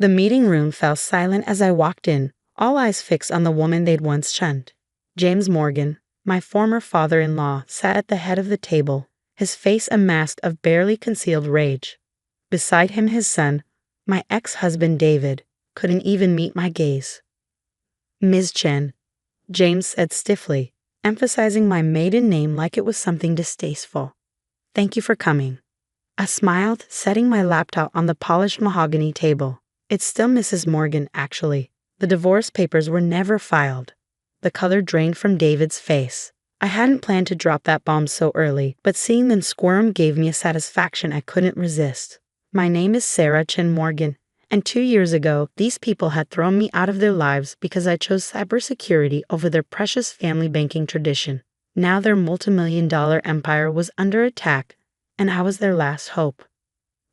The meeting room fell silent as I walked in, all eyes fixed on the woman they'd once shunned. James Morgan, my former father-in-law, sat at the head of the table, his face a mask of barely concealed rage. Beside him his son, my ex-husband David, couldn't even meet my gaze. "Ms. Chen," James said stiffly, emphasizing my maiden name like it was something distasteful. "Thank you for coming." I smiled, setting my laptop on the polished mahogany table. "It's still Mrs. Morgan, actually. The divorce papers were never filed." The color drained from David's face. I hadn't planned to drop that bomb so early, but seeing them squirm gave me a satisfaction I couldn't resist. "My name is Sarah Chen Morgan, and 2 years ago, these people had thrown me out of their lives because I chose cybersecurity over their precious family banking tradition. Now their multimillion-dollar empire was under attack, and I was their last hope."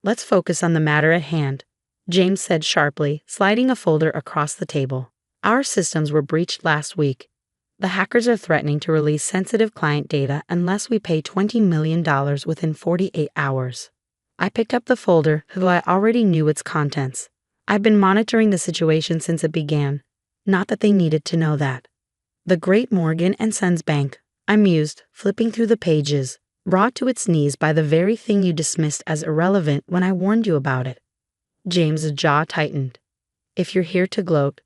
"Let's focus on the matter at hand," James said sharply, sliding a folder across the table. "Our systems were breached last week. The hackers are threatening to release sensitive client data unless we pay $20 million within 48 hours. I picked up the folder, though I already knew its contents. I've been monitoring the situation since it began. Not that they needed to know that. The Great Morgan & Sons Bank, I mused, flipping through the pages, brought to its knees by the very thing you dismissed as irrelevant when I warned you about it. James's jaw tightened. "If you're here to gloat,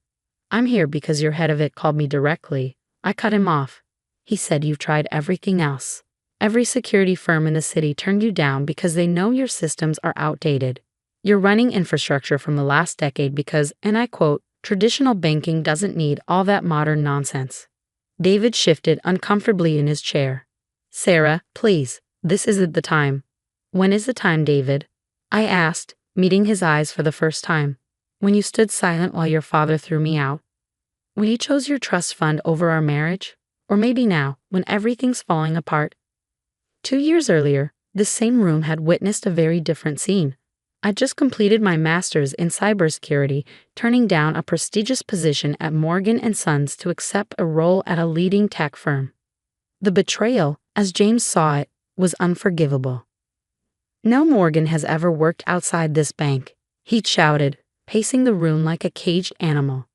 I'm here because your head of it called me directly." I cut him off. He said, "You've tried everything else. Every security firm in the city turned you down because they know your systems are outdated. You're running infrastructure from the last decade because, and I quote, traditional banking doesn't need all that modern nonsense." David shifted uncomfortably in his chair. "Sarah, please, this isn't the time." "When is the time, David?" I asked, meeting his eyes for the first time. "When you stood silent while your father threw me out? When you chose your trust fund over our marriage? Or maybe now, when everything's falling apart?" 2 years earlier, this same room had witnessed a very different scene. I'd just completed my master's in cybersecurity, turning down a prestigious position at Morgan & Sons to accept a role at a leading tech firm. The betrayal, as James saw it, was unforgivable. "No Morgan has ever worked outside this bank," he shouted, pacing the room like a caged animal.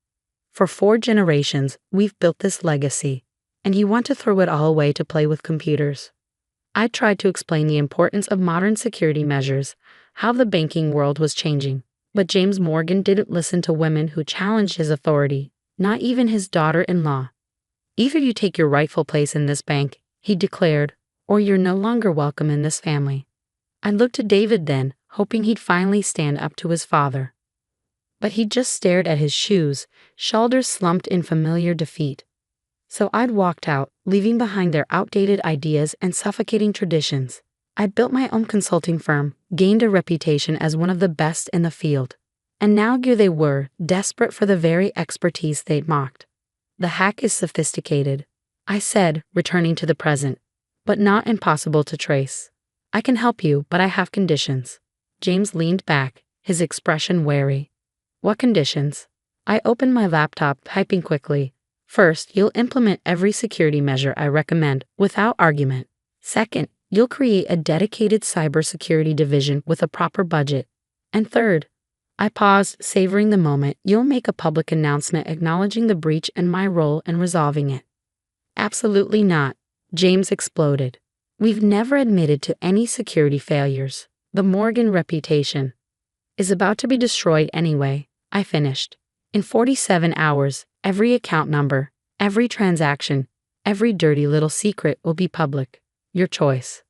"For 4 generations, we've built this legacy, and you want to throw it all away to play with computers." I tried to explain the importance of modern security measures, how the banking world was changing, but James Morgan didn't listen to women who challenged his authority, not even his daughter-in-law. "Either you take your rightful place in this bank," he declared, "or you're no longer welcome in this family." I looked at David then, hoping he'd finally stand up to his father. But he just stared at his shoes, shoulders slumped in familiar defeat. So I'd walked out, leaving behind their outdated ideas and suffocating traditions. I'd built my own consulting firm, gained a reputation as one of the best in the field. And now here they were, desperate for the very expertise they'd mocked. "The hack is sophisticated," I said, returning to the present, "but not impossible to trace. I can help you, but I have conditions." James leaned back, his expression wary. "What conditions?" I opened my laptop, typing quickly. "First, you'll implement every security measure I recommend, without argument. Second, you'll create a dedicated cybersecurity division with a proper budget. And third," I paused, savoring the moment, "you'll make a public announcement acknowledging the breach and my role in resolving it." "Absolutely not," James exploded. "We've never admitted to any security failures. The Morgan reputation is about to be destroyed anyway," I finished. "In 47 hours, every account number, every transaction, every dirty little secret will be public. Your choice."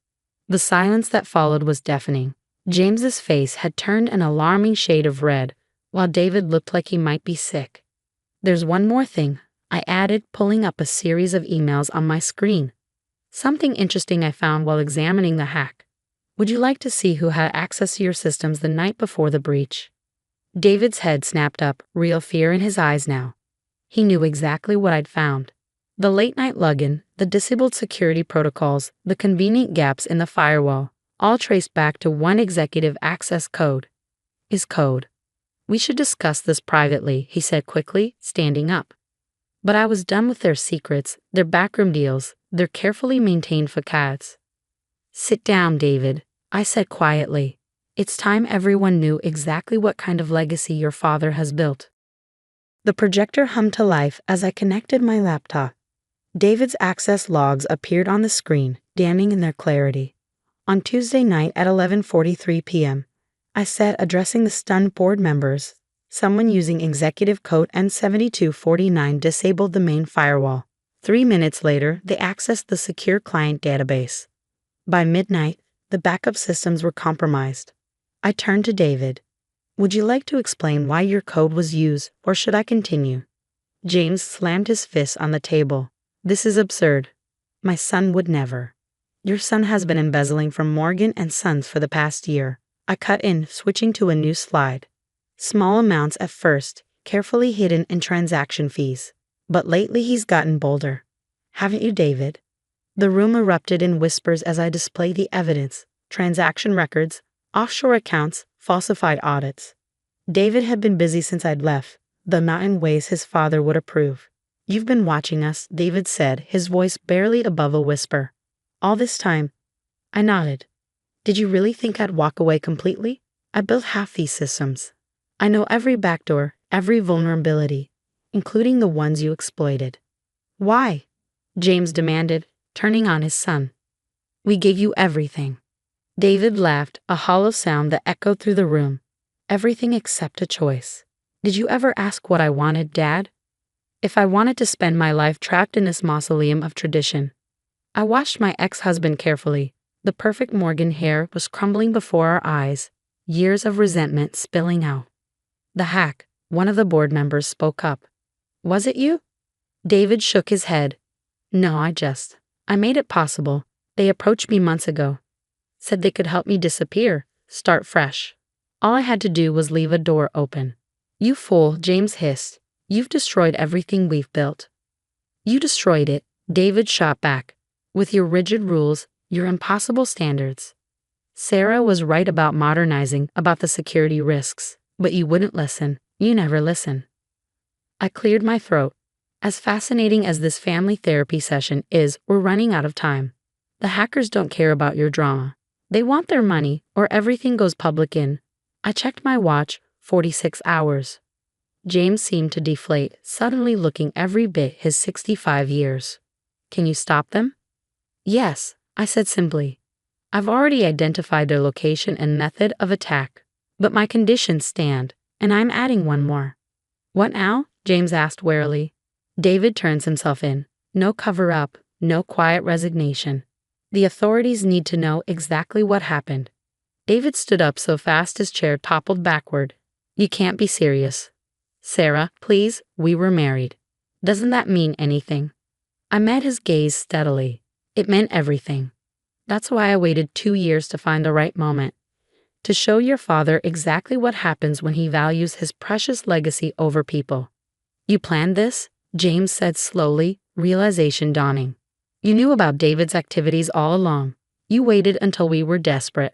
The silence that followed was deafening. James's face had turned an alarming shade of red, while David looked like he might be sick. "There's one more thing," I added, pulling up a series of emails on my screen. "Something interesting I found while examining the hack. Would you like to see who had access to your systems the night before the breach?" David's head snapped up, real fear in his eyes now. He knew exactly what I'd found. The late-night login, the disabled security protocols, the convenient gaps in the firewall, all traced back to one executive access code. His code. "We should discuss this privately," he said quickly, standing up. But I was done with their secrets, their backroom deals, their carefully maintained facades. "Sit down, David," I said quietly. It's time everyone knew exactly what kind of legacy your father has built. The projector hummed to life as I connected my laptop. David's access logs appeared on the screen, damning in their clarity. On Tuesday night at 11:43 p.m., I said, addressing the stunned board members, someone using executive code N7249 disabled the main firewall. 3 minutes later, they accessed the secure client database. By midnight, the backup systems were compromised. I turned to David. Would you like to explain why your code was used, or should I continue? James slammed his fist on the table. This is absurd. My son would never. Your son has been embezzling from Morgan and Sons for the past year. I cut in, switching to a new slide. Small amounts at first, carefully hidden in transaction fees. But lately he's gotten bolder. Haven't you, David? The room erupted in whispers as I displayed the evidence: transaction records, offshore accounts, falsified audits. David had been busy since I'd left, though not in ways his father would approve. You've been watching us, David said, his voice barely above a whisper. All this time. I nodded. Did you really think I'd walk away completely? I built half these systems. I know every backdoor, every vulnerability, including the ones you exploited. Why? James demanded, turning on his son. We gave you everything. David laughed, a hollow sound that echoed through the room. Everything except a choice. Did you ever ask what I wanted, Dad? If I wanted to spend my life trapped in this mausoleum of tradition. I watched my ex-husband carefully. The perfect Morgan hair was crumbling before our eyes, years of resentment spilling out. The hack, one of the board members, spoke up. Was it you? David shook his head. No, I made it possible. They approached me months ago. Said they could help me disappear, start fresh. All I had to do was leave a door open. You fool, James hissed. You've destroyed everything we've built. You destroyed it, David shot back. With your rigid rules, your impossible standards. Sarah was right about modernizing, about the security risks, but you wouldn't listen. You never listen. I cleared my throat. As fascinating as this family therapy session is, we're running out of time. The hackers don't care about your drama. They want their money, or everything goes public in. I checked my watch, 46 hours. James seemed to deflate, suddenly looking every bit his 65 years. Can you stop them? Yes, I said simply. I've already identified their location and method of attack. But my conditions stand, and I'm adding one more. What now? James asked warily. David turns himself in. No cover-up, no quiet resignation. The authorities need to know exactly what happened. David stood up so fast his chair toppled backward. You can't be serious. Sarah, please, we were married. Doesn't that mean anything? I met his gaze steadily. It meant everything. That's why I waited 2 years to find the right moment. To show your father exactly what happens when he values his precious legacy over people. You planned this? James said slowly, realization dawning. You knew about David's activities all along. You waited until we were desperate.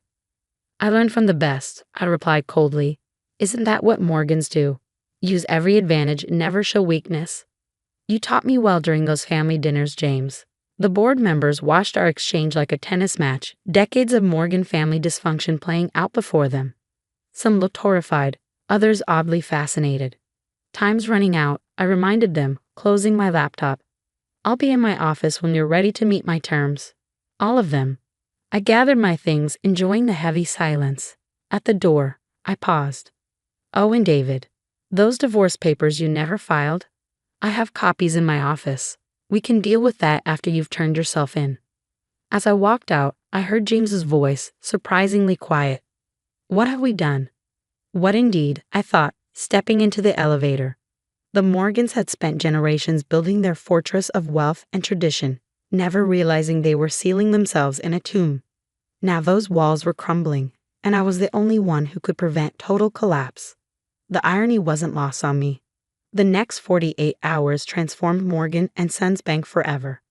I learned from the best, I replied coldly. Isn't that what Morgans do? Use every advantage, never show weakness. You taught me well during those family dinners, James. The board members watched our exchange like a tennis match, decades of Morgan family dysfunction playing out before them. Some looked horrified, others oddly fascinated. Time's running out, I reminded them, closing my laptop. I'll be in my office when you're ready to meet my terms. All of them. I gathered my things, enjoying the heavy silence. At the door, I paused. Oh, and David, those divorce papers you never filed? I have copies in my office. We can deal with that after you've turned yourself in. As I walked out, I heard James's voice, surprisingly quiet. What have we done? What indeed, I thought, stepping into the elevator. The Morgans had spent generations building their fortress of wealth and tradition, never realizing they were sealing themselves in a tomb. Now those walls were crumbling, and I was the only one who could prevent total collapse. The irony wasn't lost on me. The next 48 hours transformed Morgan and Sons Bank forever.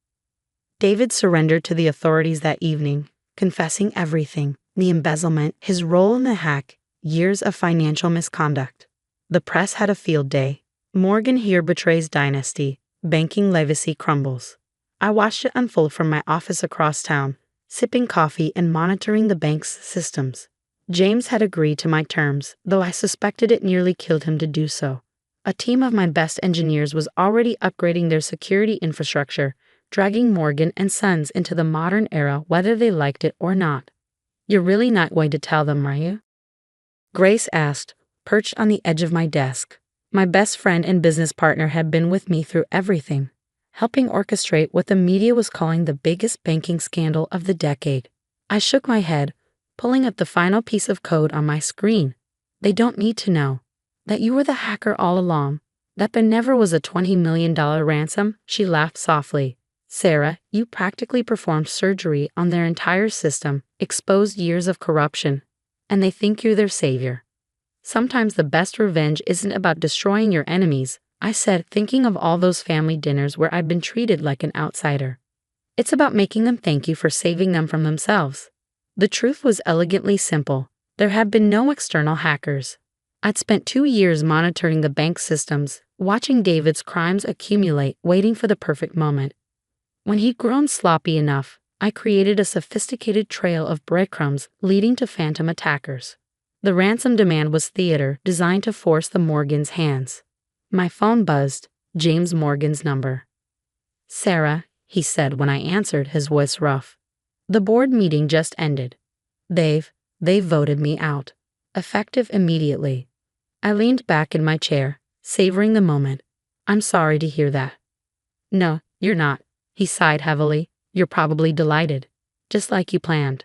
David surrendered to the authorities that evening, confessing everything: the embezzlement, his role in the hack, years of financial misconduct. The press had a field day. Morgan here betrays dynasty, banking legacy crumbles. I watched it unfold from my office across town, sipping coffee and monitoring the bank's systems. James had agreed to my terms, though I suspected it nearly killed him to do so. A team of my best engineers was already upgrading their security infrastructure, dragging Morgan and Sons into the modern era whether they liked it or not. You're really not going to tell them, are you? Grace asked, perched on the edge of my desk. My best friend and business partner had been with me through everything, helping orchestrate what the media was calling the biggest banking scandal of the decade. I shook my head, pulling up the final piece of code on my screen. They don't need to know that you were the hacker all along, that there never was a $20 million ransom, she laughed softly. Sarah, you practically performed surgery on their entire system, exposed years of corruption, and they think you're their savior. Sometimes the best revenge isn't about destroying your enemies, I said, thinking of all those family dinners where I'd been treated like an outsider. It's about making them thank you for saving them from themselves. The truth was elegantly simple. There had been no external hackers. I'd spent 2 years monitoring the bank systems, watching David's crimes accumulate, waiting for the perfect moment. When he'd grown sloppy enough, I created a sophisticated trail of breadcrumbs leading to phantom attackers. The ransom demand was theater designed to force the Morgans' hands. My phone buzzed, James Morgan's number. Sarah, he said when I answered, his voice rough. The board meeting just ended. They voted me out. Effective immediately. I leaned back in my chair, savoring the moment. I'm sorry to hear that. No, you're not, he sighed heavily. You're probably delighted. Just like you planned.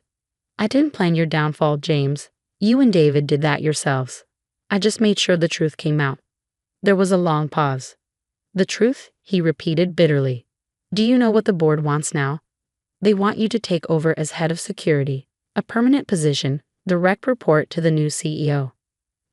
I didn't plan your downfall, James. You and David did that yourselves. I just made sure the truth came out. There was a long pause. The truth, he repeated bitterly. Do you know what the board wants now? They want you to take over as head of security, a permanent position, direct report to the new CEO.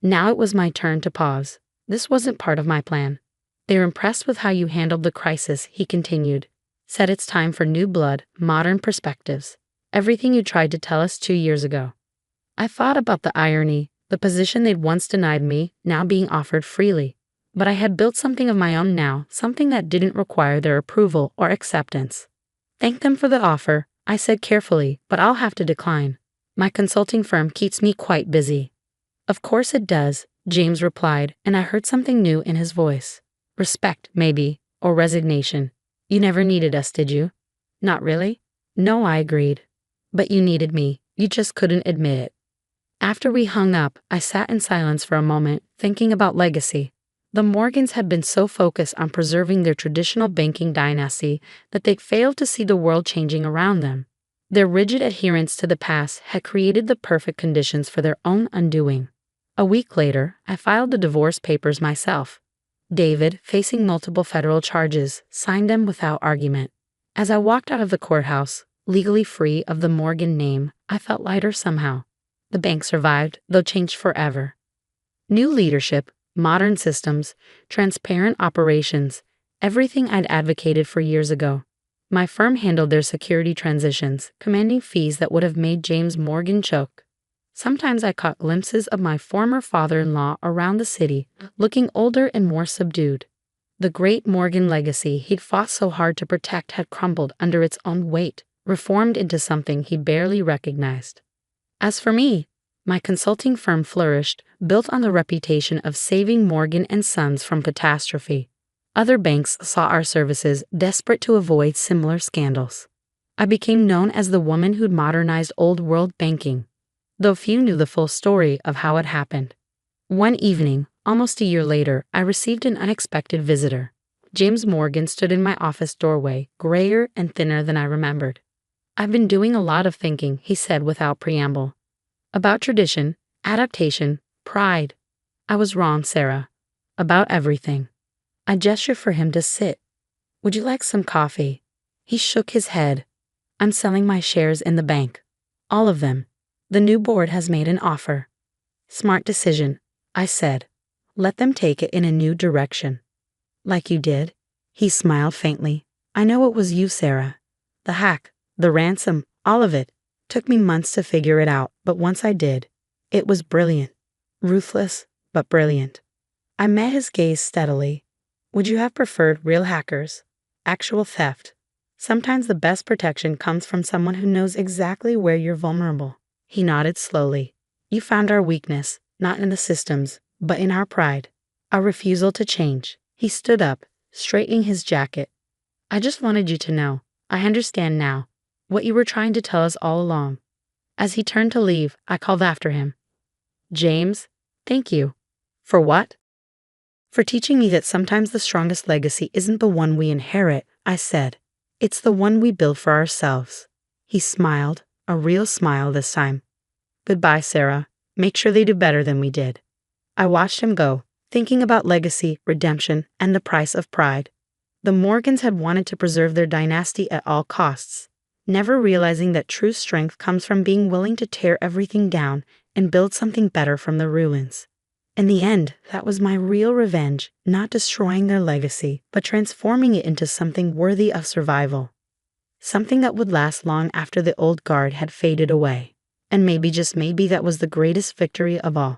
Now it was my turn to pause. This wasn't part of my plan. They're impressed with how you handled the crisis, he continued. Said it's time for new blood, modern perspectives. Everything you tried to tell us 2 years ago. I thought about the irony, the position they'd once denied me, now being offered freely. But I had built something of my own now, something that didn't require their approval or acceptance. Thank them for the offer, I said carefully, but I'll have to decline. My consulting firm keeps me quite busy. Of course it does, James replied, and I heard something new in his voice. Respect, maybe, or resignation. You never needed us, did you? Not really? No, I agreed. But you needed me, you just couldn't admit it. After we hung up, I sat in silence for a moment, thinking about legacy. The Morgans had been so focused on preserving their traditional banking dynasty that they'd failed to see the world changing around them. Their rigid adherence to the past had created the perfect conditions for their own undoing. A week later, I filed the divorce papers myself. David, facing multiple federal charges, signed them without argument. As I walked out of the courthouse, legally free of the Morgan name, I felt lighter somehow. The bank survived, though changed forever. New leadership, modern systems, transparent operations, everything I'd advocated for years ago. My firm handled their security transitions, commanding fees that would have made James Morgan choke. Sometimes I caught glimpses of my former father-in-law around the city, looking older and more subdued. The great Morgan legacy he'd fought so hard to protect had crumbled under its own weight, reformed into something he barely recognized. As for me, my consulting firm flourished, built on the reputation of saving Morgan and Sons from catastrophe. Other banks saw our services, desperate to avoid similar scandals. I became known as the woman who'd modernized old-world banking, though few knew the full story of how it happened. One evening, almost a year later, I received an unexpected visitor. James Morgan stood in my office doorway, grayer and thinner than I remembered. I've been doing a lot of thinking, he said without preamble. About tradition, adaptation, pride. I was wrong, Sarah. About everything. I gestured for him to sit. Would you like some coffee? He shook his head. I'm selling my shares in the bank. All of them. The new board has made an offer. Smart decision, I said. Let them take it in a new direction. Like you did? He smiled faintly. I know it was you, Sarah. The hack, the ransom, all of it. Took me months to figure it out, but once I did, it was brilliant. Ruthless, but brilliant. I met his gaze steadily. Would you have preferred real hackers? Actual theft? Sometimes the best protection comes from someone who knows exactly where you're vulnerable. He nodded slowly. You found our weakness, not in the systems, but in our pride, our refusal to change. He stood up, straightening his jacket. I just wanted you to know. I understand now. What you were trying to tell us all along. As he turned to leave, I called after him. James, thank you. For what? For teaching me that sometimes the strongest legacy isn't the one we inherit, I said. It's the one we build for ourselves. He smiled, a real smile this time. Goodbye, Sarah. Make sure they do better than we did. I watched him go, thinking about legacy, redemption, and the price of pride. The Morgans had wanted to preserve their dynasty at all costs, never realizing that true strength comes from being willing to tear everything down and build something better from the ruins. In the end, that was my real revenge, not destroying their legacy, but transforming it into something worthy of survival. Something that would last long after the old guard had faded away. And maybe, just maybe, that was the greatest victory of all.